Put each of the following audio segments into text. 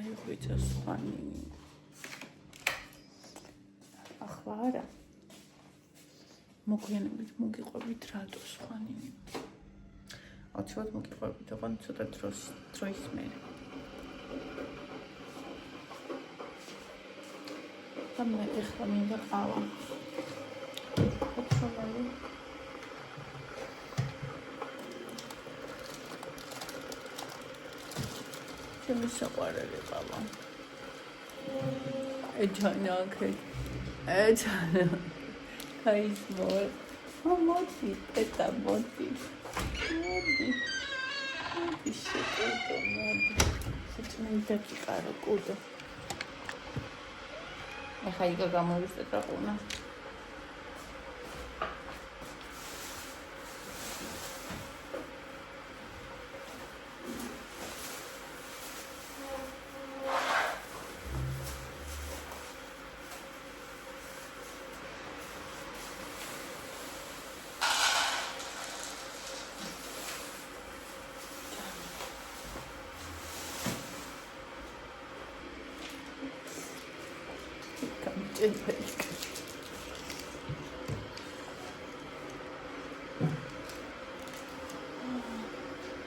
დაიღვიძა სხვანი. ახლა არა. მოგვიანებით მოგიყვებით რატო სხვანი. აუცილებლად მოგიყვებით, ოღონდ ცოტა დროის მერე. და მე ეხლა მინდა ყავა. ოთხშაბათი. ჩემი საყვარელი ყავა. ეჯანაკე. Kais mor. Moti, eta moti. Moti. Moti შეკვეთო, მოდი. შეჭმედა კიკარო კუდო. ეხა იგა გამოვისტეთ რა ყუნა.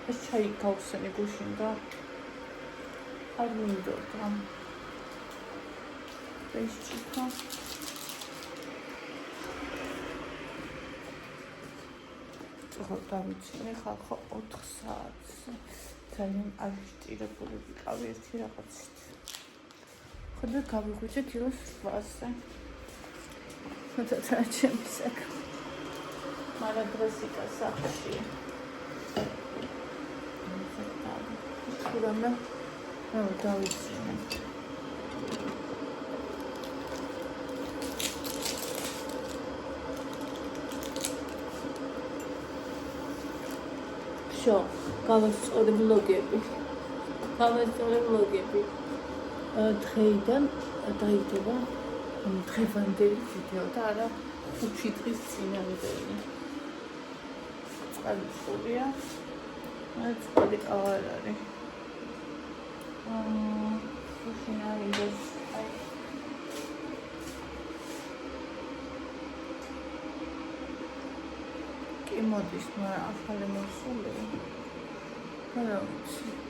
ეს ჩაი გავხსენი გუშინ და არ მინდოდა ეს ჩიქა ხო დავიცინე ხალხო 4 საათს ძალიან აღჭირებული ვიყავი ერთი რაღაცით ხოდა გავიღვიძე კილოს 800-ზე მეთქა ჩემი საქმე მაგრამ დროსიკა სახში Kurama, davicine. Всё, გავასწორე ბლოგები. დღეიდან დაიდება დღევანდელი ვიდეო და არა 5 დღის წინამდელი. წყალია. ეს წყალი არ არის. Finalizes. Que modis não é a falha no solo. Pronto.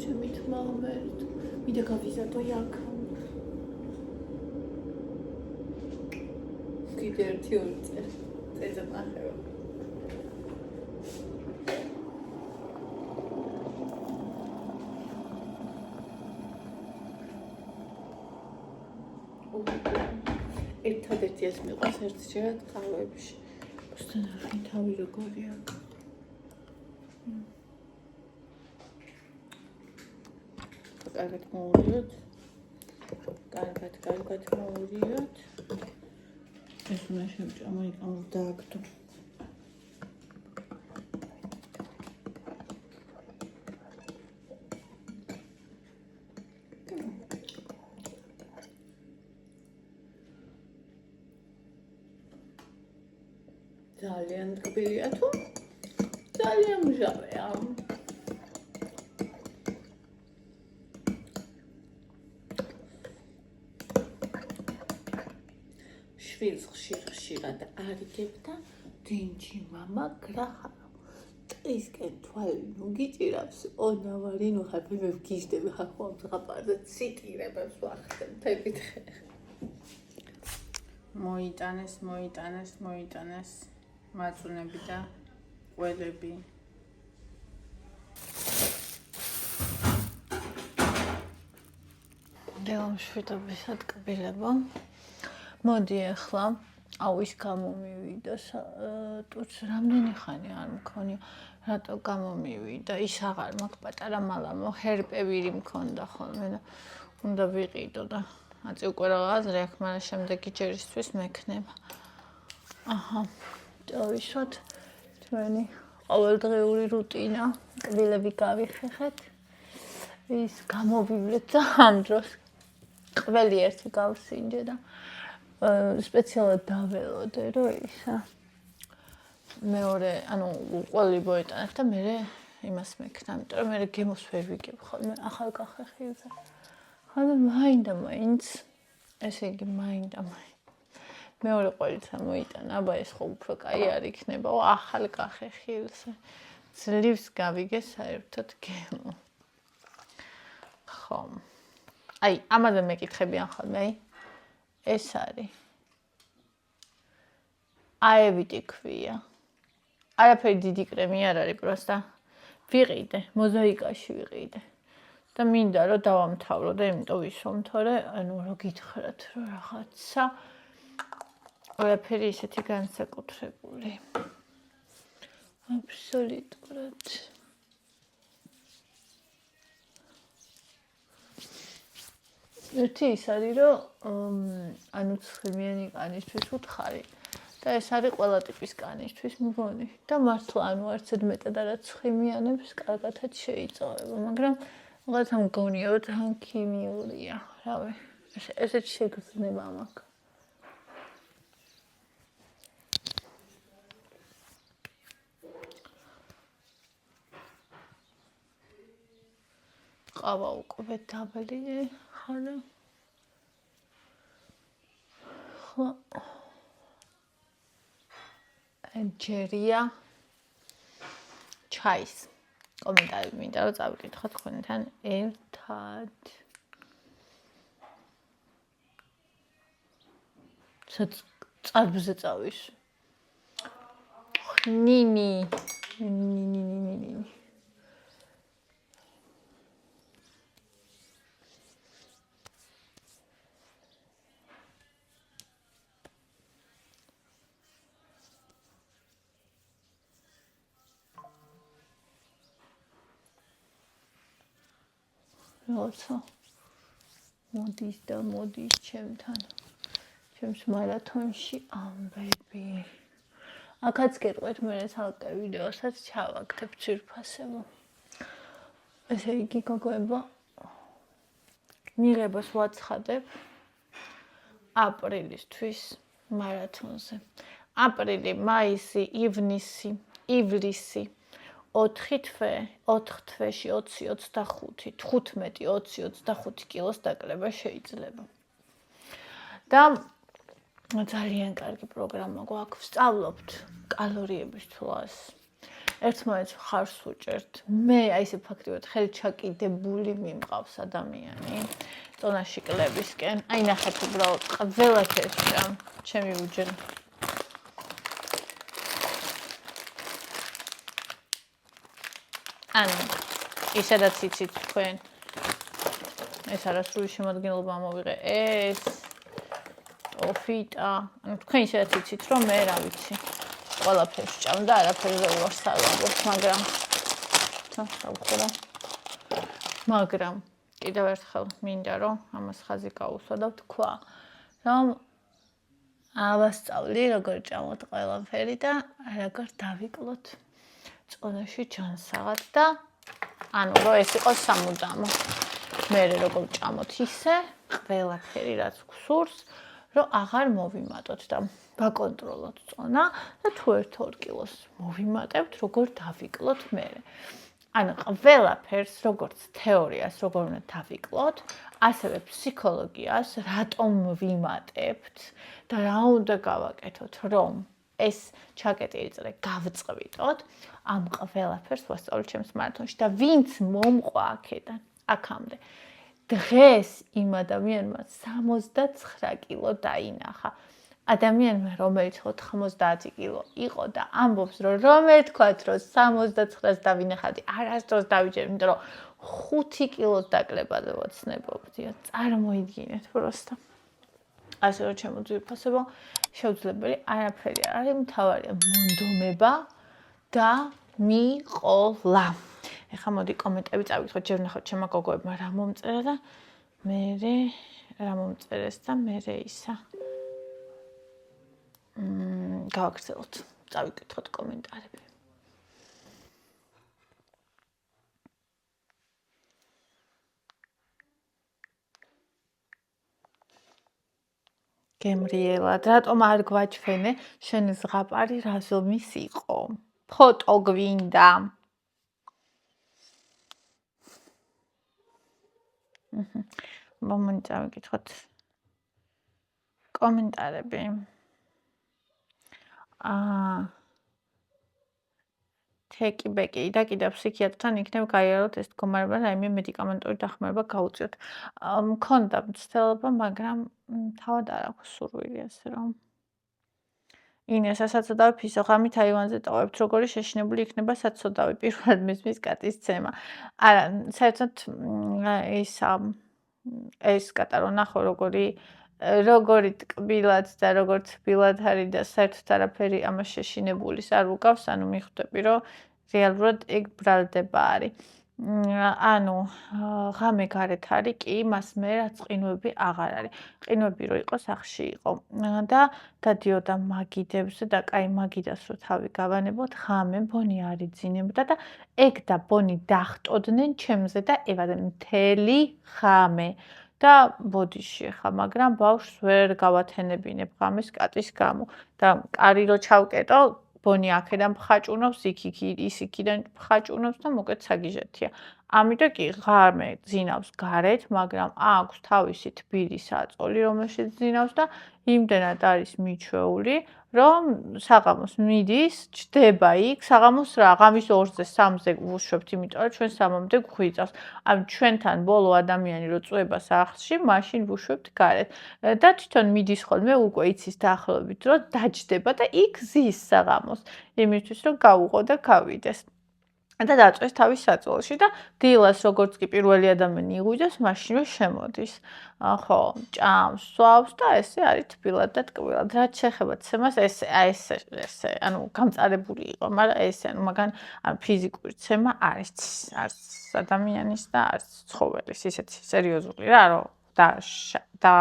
Შემით მამერთ მიდა გავიზარდო იქ კიდე ერთი ორი წელი ნახევა ერთადერთი ეს მიყვარს ერთჯერად ყავებში უბრალოდ ნახე თავი როგორია კარგად მოვურიოთ. კარგად მოვურიოთ. ეს უნდა შემჭამა იქამ დააგდო. ძალიან ტკბილია თუ? ძალიან მჟავეა. შვილს ხშირად არიგებდა დინჯი მამა გრახარო ტყისკენ თვალი ნუ გიჭირავს ონავარი ნუ ხაფები ვგიჟდები ხახო ამძღაპარზე ციტირებებს ვახდებ თებითხე მოიტანეს მაწუნები და ყველები დეომშვიდობისად კბილებო მოდი ახლა აუის გამომივიდა ტურს რამდენი ხანი არ მქონია რატო გამომივიდა ის აღარ მაქვს პატარა მალამო ჰერპევირი მქონდა ხოლმე და უნდა ვიყიდო და აწი უკვე რაღაცა აქვს, მაგრამ შემდეგი ჯერისთვის მექნება. აჰა. დავისვათ ჩვენი ყოველდღიური რუტინა. კბილები გავიხეხეთ. ის გამოვივლეთ და ამ დროს ყველი ერთი გავსინჯე და სპეციალად დაველოდე, რომ ისა მეორე, ანუ ყველი მოიტანეთ და მე იმას მექნა, იმიტომ რომ მე გემოს ვერ ვიგებ ხოლმე ახალ კახეხილზე. ხოდა მაინც ესე იგი მაინდა მეორე ყველიცა მოიტანა, აბა ეს ხო უფრო კაი არ იქნება, ახალ კახეხილზე. ძლივს გავიგე საერთოდ გემო. ხო. აი, ამაზე მეკითხებიან ხოლმე, ეს არის. აევიტი ქვია. არაფერი დიდი კრემი არ არის, პროსტა. ვიყიდე, მოზაიკაში ვიყიდე. და მინდა რომ დავამთავრო და იმიტომ ვისვამ, თორე ანუ რო გითხრათ, რომ რაღაცა ყველაფერი ისეთი განსაკუთრებული. აბსოლუტურად. ერთი ის არის, რომ ანუ ცხიმიანი კანისთვის უთხარი და ეს არის ყველა ტიპის კანისთვის მგონი და მართლა ანუ არცად მეტად არა ცხიმიანებს კარგათაც შეიწოვება, მაგრამ რაღაცა მგონია, რომ თან ქიმიურია, რავი, ესეც შეგრძნება მაქვს. ყავა უკვე დაბალი ხარა. ხო. ჯერია ჩაის. კომენტარი მინდა რომ წავიკითხოთ თქვენთან ერთად. წარბზე წავის. ნინი. როცა მოდის და მოდის ჩემთან ჩემს მარათონში ამბები. აქაც გეტყვით მე ცალკე ვიდეოსაც ჩავაგდებ ცირფასებო. ესე იგი გოგოებო მიღებას ვაცხადებ აპრილისთვის მარათონზე. აპრილი, მაისი, ივლისი 4 თვეში 20-25, 15-20-25 კილოს დაკლება შეიძლება. და ძალიან კარგი პროგრამა გვაქვს. ვსწავლობთ კალორიების თვლას. ერთმანეთს ხარს უჭერთ. მე აი ესე ფაქტიურად ხელჩაკიდებული მიმყავს ადამიანი წონაში კლებისკენ. აი ნახეთ უბრალოდ ყველაფერს ჭამ. ჩემი უჯერი. ანუ ისედაც იცით თქვენ ეს არასრული შემადგენლობა მოვიღე ეს ოფიტა ანუ თქვენ ისედაც იცით რომ მე რა ვიცი ყველაფერს ჭამ და არაფერზე უარს არ ვამბობ მაგრამ კიდევ ერთხელ მინდა რომ ამას ხაზი გაუსვა და ვთქვა რომ ავასწავლი როგორ ჭამოთ ყველაფერი და როგორ დავიკლოთ წონაში ჯანსაღად და ანუ რომ ეს იყოს სამუდამო. მე როგორ ჭამოთ ისე ყველაფერი რაც გსურს, რომ აღარ მოვიმატოთ და ვაკონტროლოთ წონა და თუ 1-2 კილოს მოვიმატებთ, როგორ დავიკლოთ მე. ანუ ყველაფერს როგორც თეორიას როგორ უნდა დავიკლოთ, ასევე ფსიქოლოგიას რატომ ვიმატებთ და რა უნდა გავაკეთოთ, რომ ეს ჩაკეტი ეწრე გავწყვიტოთ ამ ყველაფერს ვასწავლე ჩემს მარათონში და ვინც მომყვა აქედან აქამდე დღეს იმ ადამიანმა 69 კილო დაინახა ადამიანმა რომელიც 90 კილო იყო და ამბობს რომ ეთქვათ რომ 69-ს დავინახავდი არასდროს დავიჯერ იმიტომ რომ 5 კილოს დაკლებაზე ვოცნებობდია წარმოიდგინეთ პროსტა ასე რომ ჩემო ძვირფასებო შეუძლებელი არაფერი არ არის მთავარია მონდომება და მიყოლა. ეხლა მოდი კომენტები წავიკითხოთ, ჯერ ვნახოთ ჩემო გოგოებმა რა მომწერა და მე რა მომწერეს და მე ისა გავაგრძელოთ. წავიკითხოთ კომენტარები. გემრიელად, რატომ არ გვაჩვენე შენ ზღაპარი რა ზომის იყო? ფოტო გვინდა. მომენტ წავიკითხოთ კომენტარები. თეკიბეკი და კიდევ ფსიქიატრთან იქნებ გაიაროთ ეს მდგომარეობა, რაიმე მედიკამენტური დახმარება გაუწიოთ. მქონდა მცდელობა, მაგრამ თავად არ აქვს სურვილი ასე რომ. ინეს საცოდავი ფისო ღამით აივანზე ტოვებთ, როგორი შეშინებული იქნება საცოდავი პირველად მისმის კატის ცემა. არა, საერთოდ ეს კატა რო ნახო როგორი ტკბილად და როგორ თბილად არის და საერთოდ არაფერი ამას შეშინებულის არ უგავს, ანუ მიხვდები რომ რეალურად ეგ ბრალდება არის. ანუ ღამე გარეთ არის კი, მას მე რაც ყინვები აღარ არის. ყინვები რო იყო სახში იყო და დადიოდა მაგიდებზე და კაი მაგიდას რო თავი გავანებოთ, ღამე ბონი არ იძინებდა და ეგ და ბონი დახტოდნენ ჩემზე და ევადენ მთელი ღამე. და ბოდიში ხა, მაგრამ ბავშვს ვერ გავათენებინებ ღამეს კატის გამო და კარი რო ჩავკეტო, ბონი აქედან მხაჭუნობს, ის იქიდან მხაჭუნობს და მოკეთ საგიჟეთია. ამიტომ კი ღამე ძინავს გარეთ, მაგრამ აქვს თავისი თბილი საწოლი, რომელშიც ძინავს და იმდენად არის მიჩვეული, რომ საღამოს მიდის, ჯდება იქ, საღამოს რა, ღამის 2-ზე, 3-ზე ვუშვებთ, იმიტომ რომ ჩვენ 3-მდე გვხვიცავს. ამ ჩვენთან ბოლო ადამიანი რო წვება სახლში, მაშინ ვუშვებთ გარეთ. და თვითონ მიდის ხოლმე უკვე იცის დაახლოებით, რომ დაჯდება და იქ ზის საღამოს, იმისთვის რომ გაუღო და გავიდეს. და დაწვეს თავის საწოლში და დილას როგორც კი პირველი ადამიანი იღვიძებს, მაშინვე შემოდის. ხო, ჭამს, სვავს და ესე არის თბილად და ტკბილად. რაც შეეხება ცემას, ესე, ანუ გამწარებული იყო, მაგრამ ესე, ანუ მაგან ფიზიკური ცემა არის ადამიანის და არც ცხოველის, ისეთი სერიოზული რა, რომ და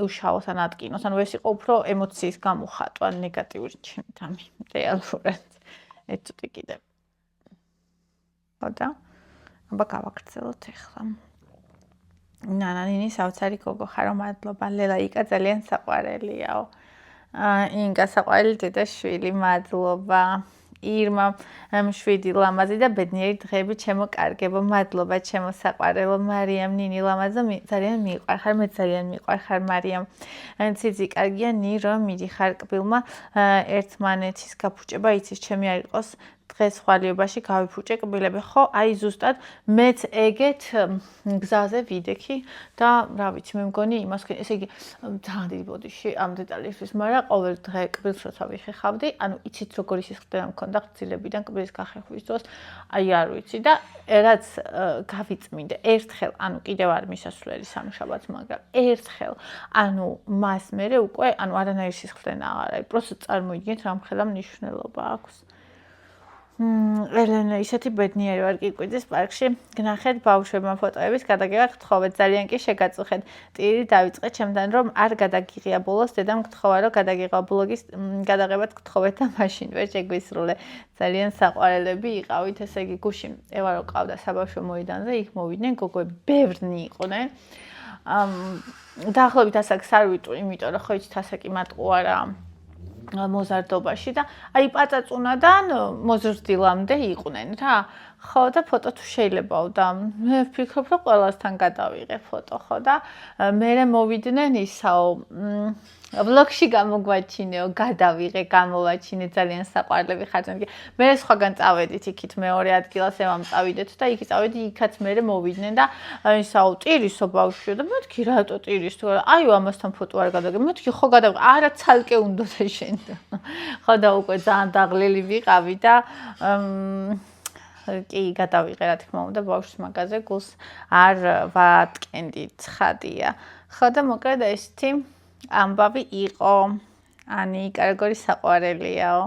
უშაოს ან ატკინოს, ანუ ეს იყო უფრო ემოციის გამოხატვა ნეგატიური ჩემთამი, რეალურად. ეცოტი კიდე. ხოდა? აბა გავაგრძელოთ ახლა. ნანანინი საოცარი გოგო ხარო, მადლობა. ლელა იკა ძალიან საყვარელიაო. ინკა საყვარელი დედაშვილი, მადლობა. ირმა მშვიდი ლამაზი და ბედნიერი დღეები ჩემო კარგებო, მადლობა ჩემო საყვარელო მარიამ ნინი ლამაზო, ძალიან მიყვარხარ, მე ძალიან მიყვარხარ მარიამ. ციცი კარგია ნირო მიდიხარ კბილმა ერთმანეთის გაფუჭება იცის ჩემი არ იყოს დღეს ხვალიობაში გავიფუჭე კბილები. ხო, აი ზუსტად მეც ეგეთ გზაზე ვიდექი და რა ვიცი, მე მგონი იმას, ესე იგი ძალიან დიდი ბოდიში ამ დეტალისთვის, მაგრამ ყოველ დღე კბილს როცა ვიხეხავდი, ანუ იცით როგორი სისხლდენა მქონდა ხცილებიდან კბილის გახეხვის დროს, აი არ ვიცი და რაც გავიწმინდე ერთხელ, ანუ კიდევ არ მისასვლელი სამშაბათს, მაგრამ ერთხელ, ანუ მას მერე უკვე, ანუ არანაირი სისხლდენა აღარ არის, პროსტ წარმოიდგინეთ რამხელა მნიშვნელობა აქვს. ელენა ისეთი ბედნიერი ვარ კიკვიძის პარკში გნახეთ ბავშვებმა ფოტოების გადაგება გთხოვეთ ძალიან კი შეგაწუხეთ ტირი დავიწყე ჩემთან რომ არ გადაგიღია ბოლოს დედამ გთხოვა რომ გადაგიღო ბლოგის გადაღებად გთხოვეთ და მაშინ ვერ შეგვისრულე ძალიან საყვარელები იყავით ესე იგი გუში ევა რო ყავდა საბავშვო მოედანზე იქ მოვიდნენ გოგოები ბევრნი იყვნენ დაახლოებით ასაკს არ ვიტყვი იმიტომ რომ ხო იცით ასაკი მარტო არა მოზარდობაში და აი პაწაწუნადან მოზრდილამდე იყვნენ რა ხო და ფოტო თუ შეიძლებაო და მე ვფიქრობ რომ ყველასთან გადავიღე ფოტო ხო და მე მოვიდნენ ისაო ვლოგში გამოგვაჩინეო გადავიღე გამოვაჩინე ძალიან საყვარლები ხართ მე სხვაგან წავედით იქით მეორე ადგილას ევამ წავიდეთ და იქ წავედი იქაც მე მოვიდნენ და ისაო ტირისო ბავშვიო და მეთქი რატო ტირის თუ აიო ამასთან ფოტო არ გადაგე მეთქი ხო გადავიღე არა ცალკე უნდა და შენ ხო და უკვე ძალიან დაღლილი ვიყავი და კი გადავიღე რა თქმა უნდა ბავშვის მაგაზე გულს არ ვატკენდი ცხადია ხო და მოკლედ ესეთი ამბავი იყო ანი კარგორი საყვარელიაო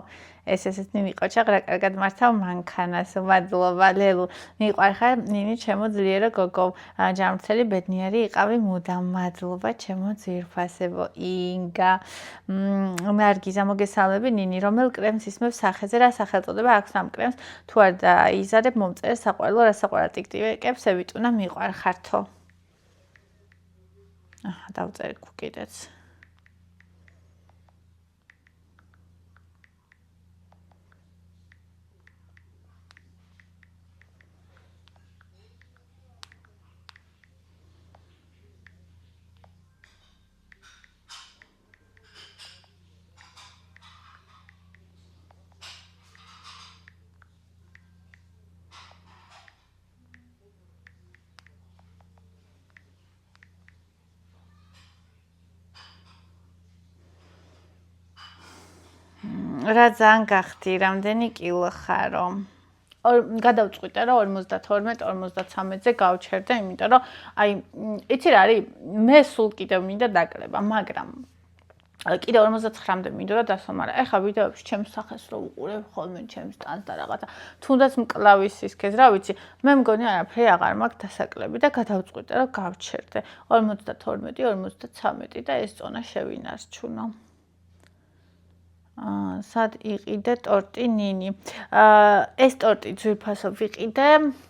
ესეც ნინი ყოჩაღ რა კარგად მართავ მანქანას მადლობა ლელუ მიყვარხარ ნინი ჩემო ძლიერო გოგო ჯამრთელი ბედნიერი იყავი მუდამ მადლობა ჩემო ძვირფასებო ინგა ნარგიზა მოგესალმები ნინი რომელ კრემს ისმევ სახეზე რა სახელწოდება აქვს ამ კრემს თუ არ დაიზარებ მომწერე საყვარელო რა საყვარელ ტიკტიკებს ევიტუნა მიყვარხართო დავწერე კიდეც რა ძალიან გახდი, რამდენი კილო ხარო? გადავწყვიტე რომ 52-53-ზე გავჩერდე, იმიტომ რომ აი იცი რა არის, მე სულ კიდევ მინდა დაკრება, მაგრამ კიდევ 59-მდე მინდოდა დასვა, მაგრამ ეხლა ვიდეოებში ჩემს სახეს რო უყურებ ხოლმე ჩემს სტანს და რაღაცა. თუნდაც მკლავის სისქეს, რა ვიცი, მე მგონი არაფერი აღარ მაქვს დასაკლები და გადავწყვიტე რომ გავჩერდე 52-53 და ეს წონა შევინარჩუნო. სად იყიდე ტორტი ნინი. ეს ტორტი ძვირფასო ვიყიდე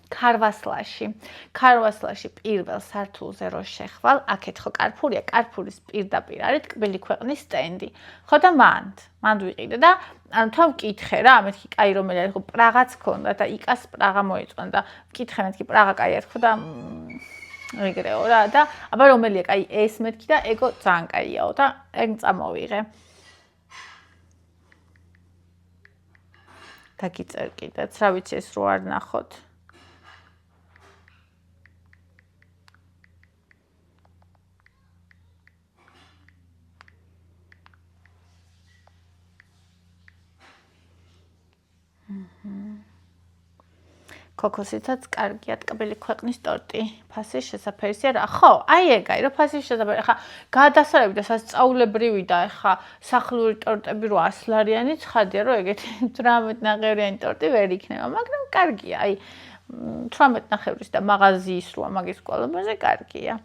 ქარვასლაში. ქარვასლაში პირველ სართულზე რო შეხვალ, აქეთ ხო კარფურია, კარფურის პირდაპირ არის ტკბილი ქვეყნის სტენდი. ხო და მანდ ვიყიდე და ანუ თან ვკითხე რა, მეთქი კაი რომელი არის, ხო პრაღაც ქონდა და იკას პრაღა მოიწონდა და ვკითხე მეთქი პრაღა კაი არის ხო და ეგრეო რა და აბა რომელია კაი ეს მეთქი და ეგო ძალიან კაიაო და ეგ წამოვიღე. დაგიწერ კიდეც, რა ვიცი ეს რო არ ნახოთ. ქოქოსითაც კარგია ტკბილი ქვეყნის ტორტი. ფასის შესაფერისია რა? ხო, აი ეგაი, რომ ფასის შესაფერი. ხა გადასარევი და სასწაულებრივი და ხა სახლური ტორტები რო 100 ლარიანი ცხადია, რომ ეგეთი 18 ნახევრიანი ტორტი ვერ იქნება, მაგრამ კარგია. აი 18 ნახევრის და მაღაზიის რო ამაგის კვალობაზე კარგია.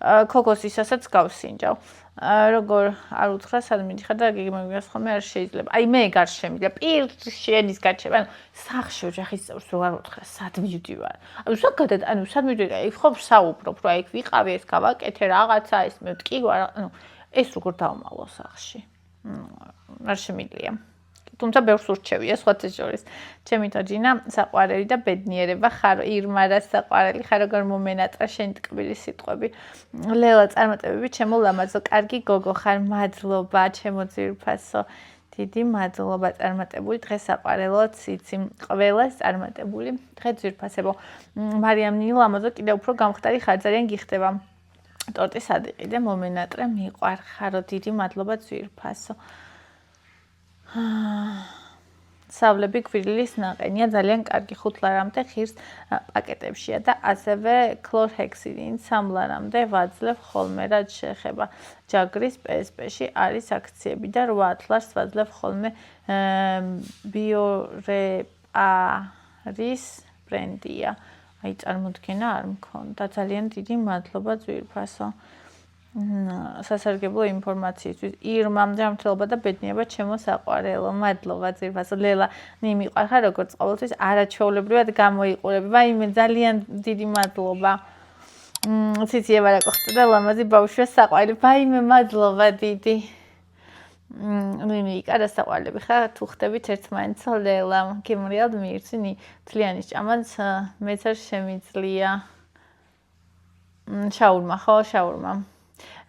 ქოქოსისასაც გავსინჯავ. როგორ არ უთხრა სად მიდიხარ და გიგმოგიას ხოლმე არ შეიძლება. აი მე ეგ არ შემიძლია. პირში ენის გაჩება. ანუ სახში ოჯახის წევრს რო არ უთხრა სად მივდივარ. ანუ ზოგადად ანუ სად მივდივარ? აი ხო საუბრობ რა იქ ვიყავი ეს გავაკეთე რაღაცა ეს მეთქი ანუ ეს როგორ დავმალო სახში. არ შემიძლია. თუმცა ბევრს ურჩევია სხვათა შორის. ჩემი თოჯინა საყვარელი და ბედნიერება ხარო, ირმა რა საყვარელი ხარ, როგორ მომენატრა შენი ტკბილი სიტყვები. ლელა წარმატებები ჩემო ლამაზო, კარგი გოგო ხარ, მადლობა ჩემო ძვირფასო. დიდი მადლობა წარმატებული დღე საყვარელო ციცი. ყველას წარმატებული დღე ძვირფასებო. მარიამ ნინი ლამაზო კიდევ უფრო გამხდარი ხარ, ძალიან გიხდება. ტორტი სად იყიდე მომენატრე მიყვარხარო, დიდი მადლობა ძვირფასო. სავლები გვირილის ნაყენია ძალიან კარგი 5 ლარამდე ხირს პაკეტებშია და ასევე ქლორჰექსიდინ 3 ლარამდე ვაძლევ ხოლმე რაც შეეხება ჯაგრის PSP-ში არის აქციები და 8 ლარს ვაძლევ ხოლმე ბიორეპარის ბრენდია. აი წარმოდგენა არ მქონდა. ძალიან დიდი მადლობა ძვირფასო. სასარგებლო ინფორმაციისთვის. ირმა მძამთელობა და ბედნიერება ჩემო საყვარელო. მადლობა ძვირფასო. ლელა მიყვარხარ როგორც ყოველთვის არაჩვეულებრივად გამოიყურები. ვაიმე ძალიან დიდი მადლობა. ციცი ევარაკო ხტა და ლამაზი ბავშვია საყვარელი. ვაიმე მადლობა დიდი. ნინი კარა საყვარლები ხარ თუ ხდებით ერთმანეთს ლელა გემრიალ მიირცინი თლიანის ჭამაც მეც არ შემიძლია. შაურმა ხო შაურმა.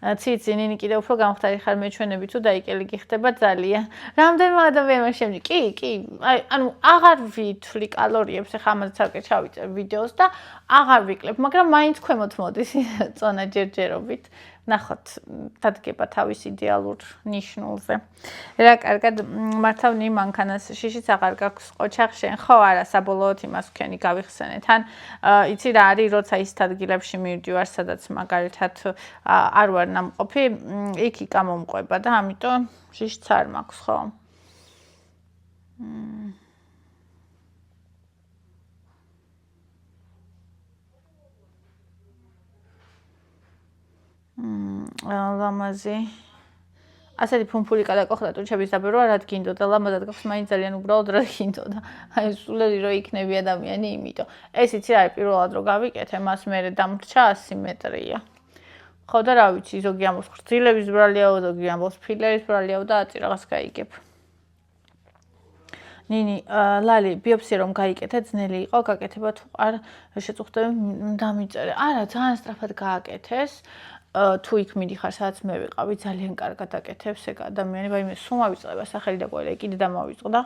ციცი ნინი კიდევ უფრო გამხდარი ხარ მეჩვენები თუ დაიკელი გიხდება ძალიან. რამდენმა ადამიანმა შემიძლია? კი, აი ანუ აღარ ვითვლი კალორიებს, ახლა ამაზე ცალკე ჩავიწერ ვიდეოს და აღარ ვიკლებ, მაგრამ მაინც ქვემოთ მოდის წონა ჯერჯერობით. ნახოთ, დადგება თავის იდეალურ ნიშნულზე. რა კარგად მართავნი მანქანას შიშიც აღარ გაქვს ყოჩაღ შენ. ხო არა, საბოლოოდ იმას ვქენი გავიხსენეთ. ან იცი რა არის, როცა ის ადგილებში მივდივარ, სადაც მაგალითად არ ვარ ნამყოფი, იქ გამომყვება და ამიტომ შიშიც არ მაქვს, ხო? ლამაზი ასეთი ფუმფული გადაკოხდა ტუჩების დაბერვა რა გინდოდა ლამაზად გახს მაინც ძალიან უბრალოდ რა გინდოდა აი სულელი რო იქნები ადამიანი იმიტომ ეს იცი რა პირველად რო გავიკეთე მას მე დამრჩა ასიმეტრია ხო და რა ვიცი ზოგი ამბობს ხრწილების ბრალიაო ზოგი ამბობს ფილერის ბრალიაო და აწი რაღაც გაიგებ ნინი ლალი ბიოპსია რომ გაიკეთე ძნელი იყო გაკეთება თუ არ შეწუხდები დამიწერე არა ძალიან სწრაფად გააკეთეს თუ იქ მიდიხარ სადაც მე ვიყავი ძალიან კარგად აკეთებს ეგ ადამიანი ვაიმე სულ მავიწყდება სახელი და ყველა კიდე დამავიწყდა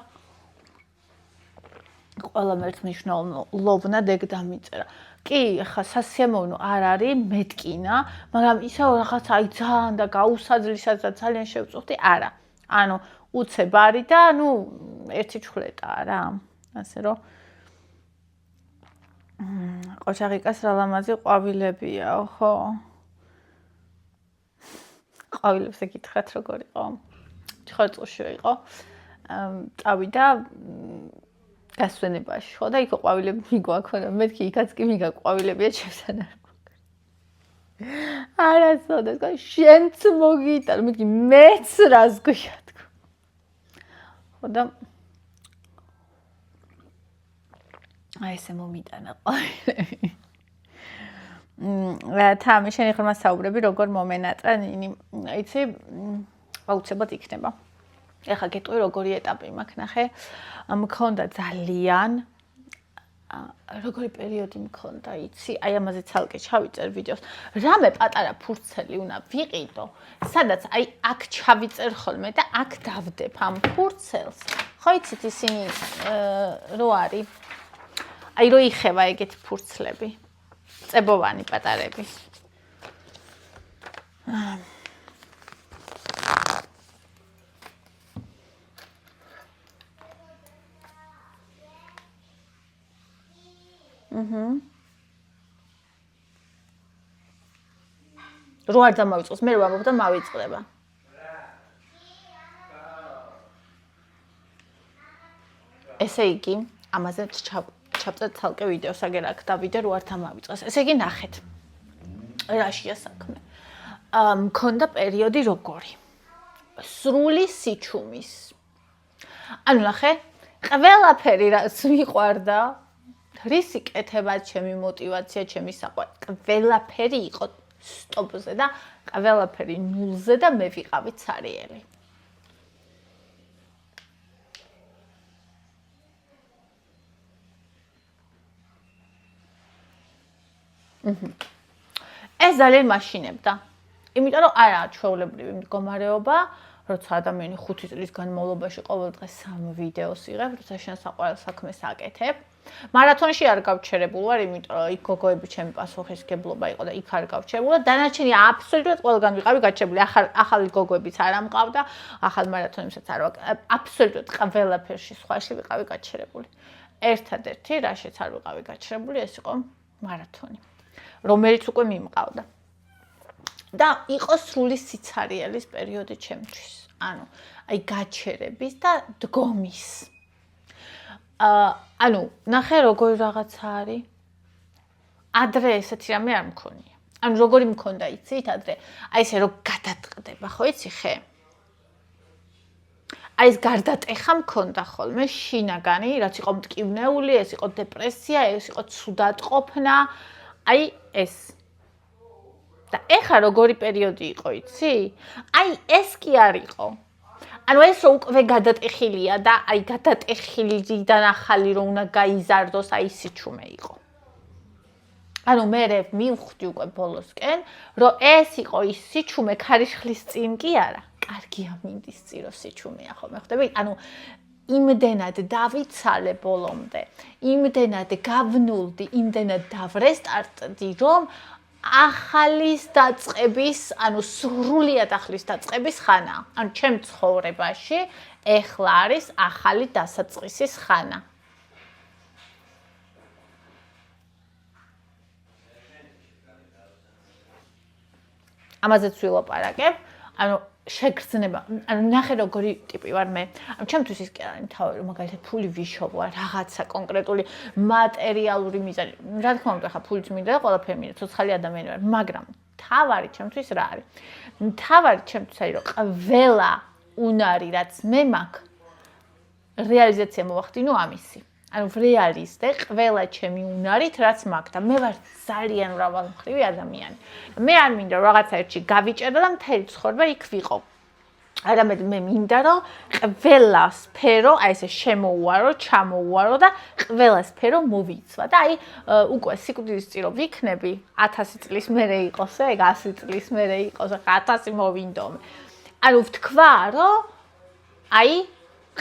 ყველა მნიშვნელოვნად ეგ დამიწერა კი ხა სასიამოვნო არ არის მეტკინა მაგრამ ისევ რაღაც აი ძალიან და გაუსაძლისაც და ძალიან შევწუხდი არა ანუ უცებ არის და ნუ ერთი ჩხლეტაა რა ასე რომ ყოჩაღიკას რა ლამაზი ყვავილებია ხო ყვავილებს ეკითხათ როგორ იყო ჩხერწულში იყო წავიდა გასვენებაში ხო და იქ ყვავილები მიგვაქონა მეთქი იქაც კი მიგა ყვავილებია ჩემსთან არა სოდა შენც მოგიტან მეთქი მეც რას გვია თქო ხო და აი ესე მომიტანა ყვავილები თამი შენი ხმა საუბრები როგორ მომენატრა ნინი იცი აუცილებლად იქნება ეხა გეტყვი როგორი ეტაპი მაქვს ნახე მქონდა ძალიან როგორი პერიოდი მქონდა იცი აი ამაზე ცალკე ჩავიწერ ვიდეოს რამე პატარა ფურცელი უნდა ვიყიდო სადაც აი აქ ჩავიწერ ხოლმე და აქ დავდებ ამ ფურცელს ხო იცით ისინი რო არის აი რო იხება ეგეთი ფურცლები წებოვანი პატარები რო არ დამავიწყოს მე რო ვამბობ და მავიწყდება ესე იგი ამაზე ჩავწერ ცალკე ვიდეოს აგერ აქ დავიდე რო არ დამავიწყოს ესე იგი ნახეთ რაშია საქმე მქონდა პერიოდი როგორი სრული სიჩუმის ანუ ნახე ყველაფერი რაც მიყვარდა რისი კეთება ჩემი мотиваცია ჩემი საყვარელი ყველაფერი იყო სტოპზე და ყველაფერი ნულზე და მე ვიყავი ცარიელი ეს ძალიან მაშინებდა იმიტომ რომ არაა ჩვეულებრივი მდგომარეობა როცა ადამიანი 5 წლის განმავლობაში ყოველდღე 3 ვიდეოს იღებ როცა შენ საყვარელ საქმეს აკეთებ მარათონში არ გავჩერებულ ვარ იმიტომ რომ იქ გოგოები ჩემი პასუხისმგებლობა იყო და იქ არ გავჩერებულ და დანარჩენი აბსოლუტურად ყველგან ვიყავი გაჩერებული ახალი გოგოებიც არ ამყავდა ახალ მარათონებსაც არ აბსოლუტურად ყველაფერში სხვაში ვიყავი გაჩერებული ერთადერთი რაშიც არ ვიყავი გაჩერებული ეს იყო მარათონი რომელიც უკვე მიმყავდა და იყო სრული სიცარიელის პერიოდი ჩემთვის ანუ აი გაჩერების და დგომის ანუ ნახე როგორი რაღაცა არის ადრე ესეთი რამე არ მქონია ანუ როგორი მქონდა იცით ადრე აი ესე რომ გადატყდება ხო იცი ხე აი ეს გარდატეხა მქონდა ხოლმე შინაგანი რაც იყო მტკივნეული ეს იყო დეპრესია ეს იყო ცუდადყოფნა აი ეს და ეხა როგორი პერიოდი იყო იცი აი ეს კი არ იყო ანუ ეს უკვე გადატეხილია და აი გადატეხილიდან ახალი რომ უნდა გაიზარდოს აი სიჩუმე იყო ანუ მე მივხვდი უკვე ბოლოსკენ რომ ეს იყო ის სიჩუმე ქარიშხლის წინ კი არა კარგი ამინდის წირო სიჩუმეა ხოლმე ხვდები ანუ იმდენად დავიცალე ბოლომდე იმდენად გავნულდი იმდენად დავრესტარტდი რომ ახალის დაწყების, ანუ სრულად ახლის დაწყების ხანა. ანუ ჩემ ცხოვრებაში ეხლა არის ახალი დასაწყისის ხანა. ამაზეც ვილაპარაკებ. ანუ შეგრძნება, ანუ ნახე როგორი ტიპი ვარ მე. ანუ ჩემთვის ის კი არ არის თავი, რომ მაგალითად ფული ვიშოვა, რაღაცა კონკრეტული მატერიალური მიზანი. რა თქმა უნდა, ხა ფულიც მინდა და ყველაფერი მინდა, ცოცხალი ადამიანი ვარ, მაგრამ თავარი ჩემთვის რა არის? თავარი ჩემთვის არის, რომ ყველა უნარი, რაც მე მაქვს, რეალიზაცია მოვახდინო ამისი. ანუ რეალისტე ყველა ჩემი უნარით, რაც მაქვს და მე ვარ ძალიან მრავალმხრივი ადამიანი. მე არ მინდა რომ რაღაცა ერთში გავიჭერო და მთელი ცხოვრება იქ ვიყო. არამედ მე მინდა რომ ყველა სფერო, აი ესე შემოუარო, ჩამოუარო და ყველა სფერო მოვიცვა და აი უკვე სიკვდილის წირო ვიქნები 1000 წლის მერე იყოს ეგ 100 წლის მერე იყოს 1000 მოვინდომე. ანუ ვთქვა რომ აი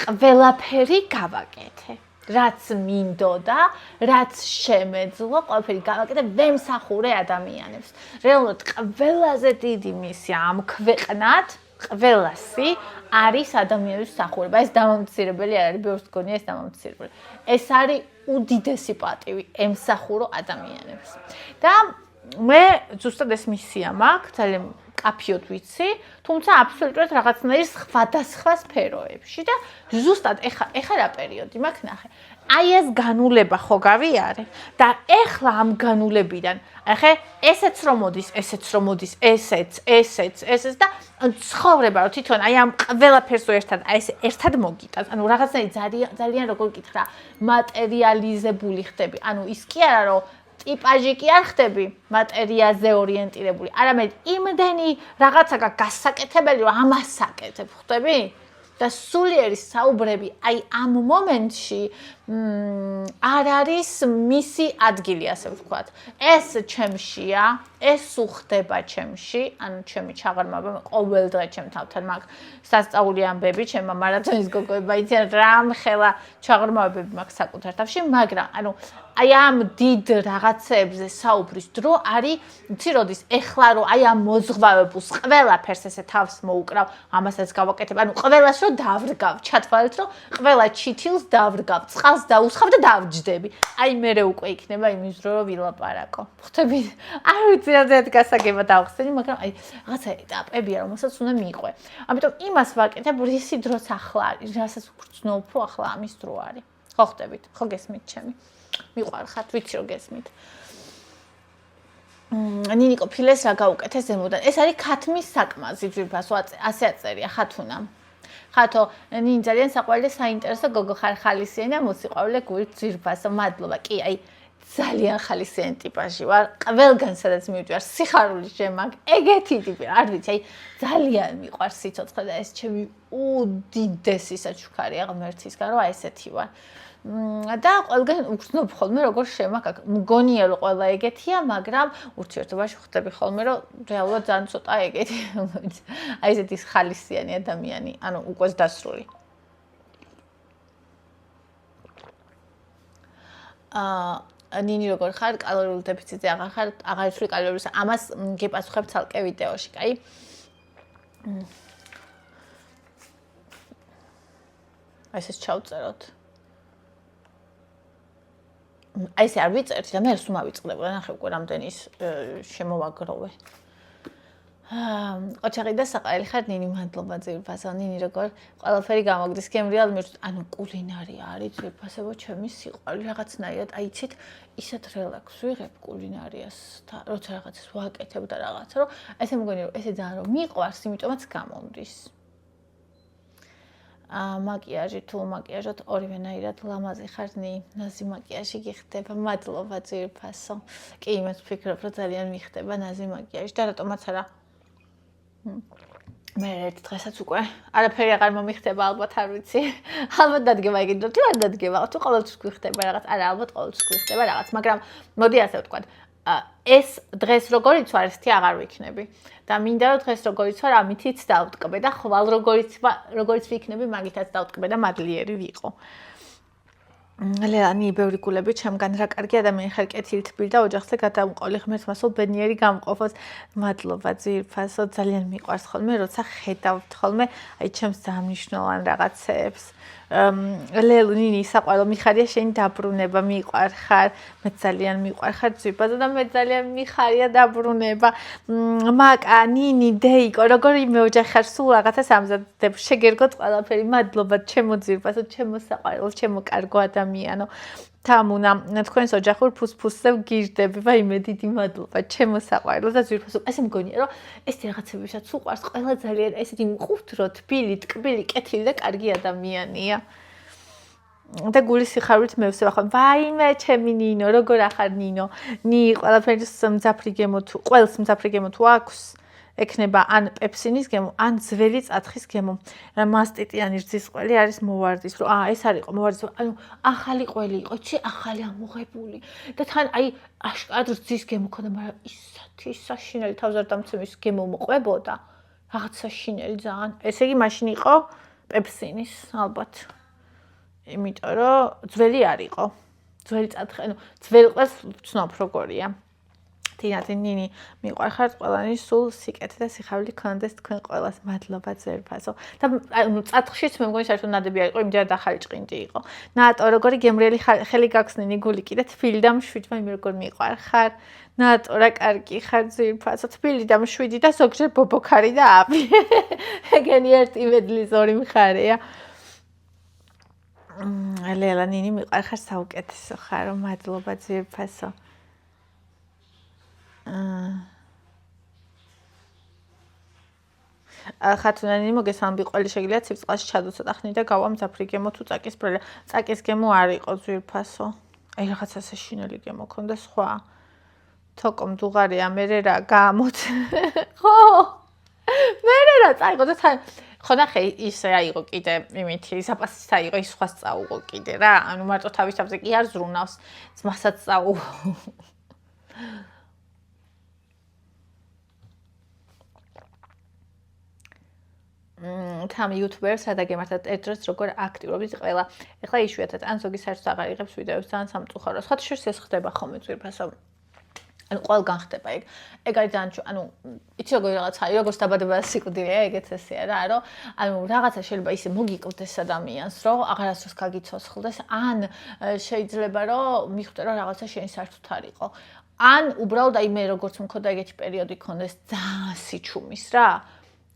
ყველაფერი გავაკეთე. რაც მინდოდა, რაც შემეძლო, ყველაფერი გავაკეთე, ვემსახურე ადამიანებს. რეალურად ყველაზე დიდი მისია ამ ქვეყნად, ყველასი არის ადამიანების მსახურება. ეს დამამცირებელი არ არის, ბევრს გონია ეს დამამცირებელი. ეს არის უდიდესი პატივი, ემსახურო ადამიანებს. და მე ზუსტად ეს მისია მაქვს, ძალიან კაფიოდ ვიცი, თუმცა აბსოლუტურად რაღაცნაირ სხვადასხვა სფეროებში და ზუსტად ეხა რა პერიოდი მაქვს ნახე. აი ეს განულება ხო გავიარე და ეხლა ამ განულებიდან, ახე ესეც რომ მოდის, ესეც და ცხოვრება რომ თვითონ აი ამ ყველაფერს ერთად, აი ეს ერთად მოგიტანს. ანუ რაღაცნაირ ძალიან როგორ გითხრა, მატერიალიზებული ხდები. ანუ ის კი არა რომ ტიპაჟი კი არ ხდები მატერიაზე ორიენტირებული, არამედ იმდენი რაღაცა გასაკეთებელი, რომ ამას აკეთებ, ხვდები? და სულიერი საუბრები აი ამ მომენტში არ არის მისი ადგილი, ასე ვთქვათ. ეს ჩემშია, ეს უხდება ჩემში, ანუ ჩემი ჩაღრმავება ყოველ დღე ჩემ თავთან მაქვს სასწაული ამბები, ჩემმა მარათონის გოგოებმა იციან რამხელა ჩაღრმავებები მაქვს საკუთარ თავში, მაგრამ ანუ აი ამ დიდ რაღაცებზე საუბრის დრო არის, იცი როდის ეხლა რომ აი ამ მოძღვავებულს ყველაფერს ესე თავს მოუკრავ, ამასაც გავაკეთებ, ანუ ყველას რომ დავრგავ, ჩათვალეთ რომ ყველა ჩითილს დავრგავ, წყალს დაუსხავ და დავჯდები. აი მერე უკვე იქნება იმის დრო რომ ვილაპარაკო. ხვდები? არ ვიცი რა ზედ გასაგება დავხსენი, მაგრამ აი რაღაცა ეტაპებია, რომელსაც უნდა მიყვე. ამიტომ იმას ვაკეთებ, რისი დროც ახლა არის, რასაც ვგრძნობ, რომ ახლა ამის დრო არის. ხო ხვდებით? ხო გესმით ჩემი? მიყვარხართ, ვიცი რომ გესმით. ნინიკო ფილეს რა გაუკეთეს ზემოდან? ეს არის ქათმის საკმაზი ძვირფასო, ასე აწერია ხათუნამ. ხათო, ნინი ძალიან საყვარელი და საინტერესო გოგო ხარ ხალისიანი და მოსიყვარულე გულით ძვირფასო. მადლობა. კი, აი ძალიან ხალისიანი ტიპაჟი ვარ. ყველგან სადაც მივდივარ, სიხარული შემაქვს. ეგეთი ტიპი, არ ვიცი, აი ძალიან მიყვარს სიცოცხლე და ეს ჩემი უდიდესი საჩუქარია ღმერთისგან, რომ აი ესეთი ვარ. და ყველგან ვგრძნობ ხოლმე როგორ შემაქვს. მგონია რომ ყველა ეგეთია, მაგრამ ურთიერთობაში ხვდები ხოლმე რომ რეალურად ძალიან ცოტა ეგეთი. აი ესეთი ხალისიანი ადამიანი, ანუ უკვე დასრული. ნინი როგორ ხარ? კალორიულ დეფიციტზე აღარ ხარ? აღარ იცვლი კალორიებს. ამას გეპასუხებ ცალკე ვიდეოში, კაი? აი ეს ჩავწეროთ. აი ესე არ ვიწერთ და მე რს უმავიწყდება, ნახე უკვე რამდენი შემოვაგროვე. ოჩაღი და საყარელი ხარ ნინი, მადლობა ძვირფასო. ნინი როგორ ყველაფერი გამოგდის გემრიალ მირჩ, ანუ კულინარია არის ძვირფასებო ჩემი სიყვარული რაღაცნაირად, აი იცით, ისეთ რელაქს ვიღებ კულინარიას და როცა რაღაცას ვაკეთებ და რაღაცა, რომ ესე მგონი რომ ესე ძალიან რომ მიყვარს, იმიტომაც გამომდის. მაკიაჟი თუ მაკიაჟოთ ორივენაირად ლამაზი ხარ ნაზი მაკიაჟი გიხდება. მადლობა ძვირფასო. კი, იმას ვფიქრობ, რომ ძალიან მიხდება ნაზი მაკიაჟი და რატომაც არა. მე ერთ დღესაც უკვე არაფერი აღარ მომიხდება, ალბათ არ ვიცი. ალბათ დადგება იგივე, თუ არ დადგება, თუ ყოველთვის გვიხდება რაღაც, არა, ალბათ ყოველთვის გვიხდება რაღაც, მაგრამ მოდი ასე ვთქვათ. ეს დღეს როგორიც ვარ, ესეთი აღარ ვიქნები. და მინდა რომ დღეს როგორიც ვარ, ამითიც დავტკბე და ხვალ როგორიც ვიქნები, მაგითაც დავტკბე და მადლიერი ვიყო. ლელანი ბევრი გულები ჩემგან რა კარგი ადამიანი ხარ კეთილით თბილ და ოჯახზე გადამყოლი ღმერთს მასულ ბედნიერი გამყოფოს მადლობა ძვირფასო ძალიან მიყვარს ხოლმე როცა ხედავთ ხოლმე აი ჩემს დამნიშნულოვან რაღაცეებს ლელუ ნინი საყვარელ მიხარია შენი დაბრუნება მიყვარხარ მე ძალიან მიყვარხარ ძვირფასო და მე ძალიან მიხარია დაბრუნება მაკა ნინი დეიკო როგორი მე ოჯახი ხარ სულ რაღაცას ამზადებ შეგერგოთ ყველაფერი მადლობა ჩემო ძვირფასო ჩემო საყვარელ ჩემო კარგო ადამიანო თამუნა თქვენს ოჯახურ ფუსფუსზე ვგირდები ვაიმე დიდი მადლობა ჩემო საყვარელო და ძვირფასო ესე მგონია რომ ეს რაღაცებისაც უყვარს ყველა ძალიან ესეთი მყუთრო თბილი ტკბილი კეთილი და კარგი ადამიანია და გულის სიხარით მევსება ხოლმე ვაიმე ჩემი ნინო როგორ ახარ ნინო ნი ყველაფერს მძაფრი გემო თუ ყველს მძაფრი გემო თუ აქვს ეკნება ან პეპსინის გემო, ან ძველი წათხის გემო. მასტიტიანი რძის ყველი არის მოვარდის, რომ ეს არ იყო მოვარდის, ანუ ახალი ყველი იყო, ჩი ახალი ამოღებული. და თან აი აშკარად რძის გემო ქონდა, მაგრამ ისეთი საშინელი თავს არ დამცემის გემო მოყვებოდა. რაღაც საშინელი ძალიან. ესე იგი მაშინ იყო პეპსინის ალბათ. იმიტომ რომ ძველი არ იყო. ძველი წათხი, ანუ ძველი ყველს ვცნობ როგორია. თინათი ნინი მიყვარხართ ყველანი სულ სიკეთე და სიხარული გქონდეს თქვენ ყველას მადლობა ძვირფასო და ანუ წათხშიც მე მგონი საერთოდ ნადები არ იყო იმდენად ახალი ჭყინტი იყო ნატო როგორი გემრიელი ხელი გაქვს ნინი გული კიდე თბილი და მშვიდი მე როგორ მიყვარხარ ნატო რა კარგი ხარ ძვირფასო თბილი და მშვიდი და ზოგჯერ ბობოქარი და აბი ეგენი ერთი მედლის ორი მხარეა ლელა ნინი მიყვარხარ საუკეთესო ხარო მადლობა ძვირფასო ხათუნანი მოგესალმები ყველი შეგიძლიათ ციფრწყალში ჩადო ცოტა ხნით და გავა მძაფრი გემო თუ წაკის ბრელი წაკის გემო არ იყო ძვირფასო აი რაღაცა საშინელი გემო ქონდა სხვა თოკომ დუღარია მე რა გამოთ ხო მე რა წაიღო და თან ხო ნახე ისე აიღო კიდე იმითი საპასის აიღო ის სხვა სწაუღო კიდე რა ანუ მარტო თავის თავზე კი არ ზრუნავს ძმასაც სწაუღო თამ იუთუბერს სადაგემართათ ერთ დროს როგორ აქტიურობთ ყველა. ეხლა იშვიათად ან ზოგი საერთოდ აღარ იღებს ვიდეოებს ძალიან სამწუხაროა. სხვა შორის ეს ხდება ხოლმე ძვირფასო. ანუ ყველგან ხდება ეგ. ეგ არის ძალიან ანუ იცი როგორ რაღაცა არის, როგორც დაბადება სიკვდილია, ეგეც ესეა რა, რომ ანუ რაღაცა შეიძლება ისე მოგიკვდეს ადამიანს, რომ აღარასდროს გაგიცოცხლდეს, ან შეიძლება რომ მიხვდე რომ რაღაცა შენი საერთოდ არ იყო. ან უბრალოდ აი მე როგორც მქონდა ეგეთი პერიოდი ქონდეს ძალიან სიჩუმის რა.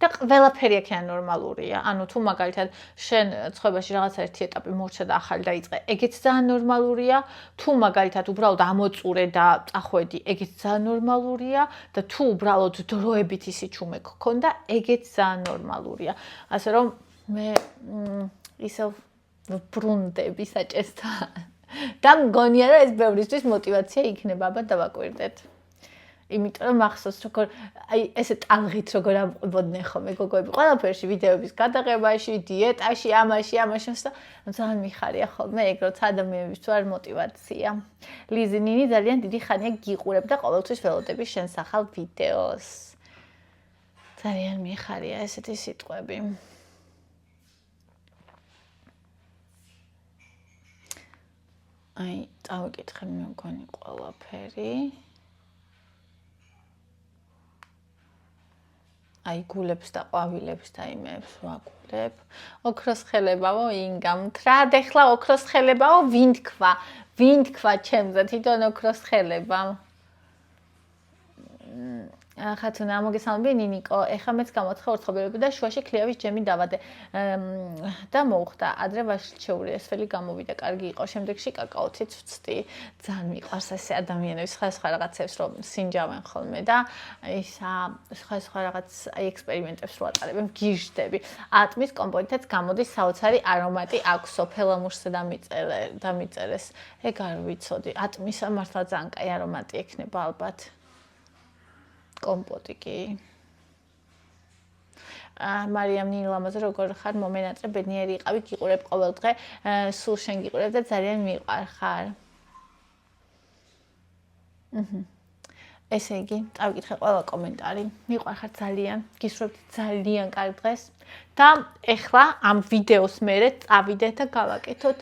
და ყველაფერი აქედან ნორმალურია. ანუ თუ მაგალითად შენ ცხოვრებაში რაღაც ერთი ეტაპი მორჩა და ახალი დაიწყე, ეგეც ძალიან ნორმალურია. თუ მაგალითად უბრალოდ ამოწურე და წახვედი, ეგეც ძალიან ნორმალურია და თუ უბრალოდ დროებით ისიჩუმე გქონდა, ეგეც ძალიან ნორმალურია. ასე რომ მე ისევ ბრუნდები საჭესთან. და მგონია რომ ეს ბევრისთვის мотиваცია იქნება, აბა დავაკვირდეთ. იმიტომ რომ მახსოვს როგორ აი ესე ტალღით როგორ ამყვებოდნენ ხოლმე გოგოები ყველაფერში ვიდეოების გადაღებაში, დიეტაში, ამაში და ძალიან მიხარია ხოლმე ეგ როცა ადამიანების თუ არ мотиваცია. ლიზი ნინი ძალიან დიდი ხანია გიყურებ და ყოველთვის ველოდები შენს ახალ ვიდეოს. ძალიან მიხარია ესეთი სიტყვები. აი წავიკითხე მე მგონი ყველაფერი. აი გულებს და ყვავილებს და იმებს ვაგულებ. ოქროს ხელებაო ინგა მთრად ეხლა ოქროს ხელებაო ვინ თქვა ჩემზე თვითონ ოქროს ხელება. ხათუნა მოგესალმები ნინიკო ეხლა მეც გამოთხე ორცხობილები და შუაში ქლიავის ჯემი დავადე და მოუხდა ადრე ვაშლჩეული ესველი გამოვიდა კარგი იყო შემდეგში კაკაოთიც ვწდი ძალიან მიყვარს ესე ადამიანების სხვა რაღაცებს რომ სინჯავენ ხოლმე და ისა სხვა რაღაც აი ექსპერიმენტებს რო ატარებენ გიჟდები ატმის კომპონენტებს გამოდის საოცარი არომატი აქვს სოფელამურსა და მიწერეს ეგ არ ვიცოდი ატმისა მართლა ძალიან კაი არომატი ექნება ალბათ კომპოტი კი. მარიამ ნინლამაზე როგორ ხარ მომენატრე ბედნიერი იყავი გიყურებ ყოველ დღე სულ შენ გიყურებ და ძალიან მიყვარხარ. ესე იგი, წავიკითხე ყველა კომენტარი. მიყვარხარ ძალიან, გისურვებთ ძალიან კარგ დღეს და ეხლა ამ ვიდეოს მერე წავიდეთ და გავაკეთოთ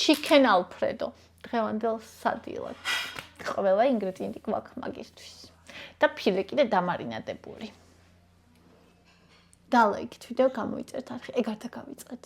chicken alfredo. დღევანდელ სადილად. ყველა ინგრედიენტი გვაქვს მაგისთვის. და ფილე კიდე დამარინადებული. და ლაიქით ვიდეო გამოიწერთ არხი. ეგ არ დაგავიწყეთ.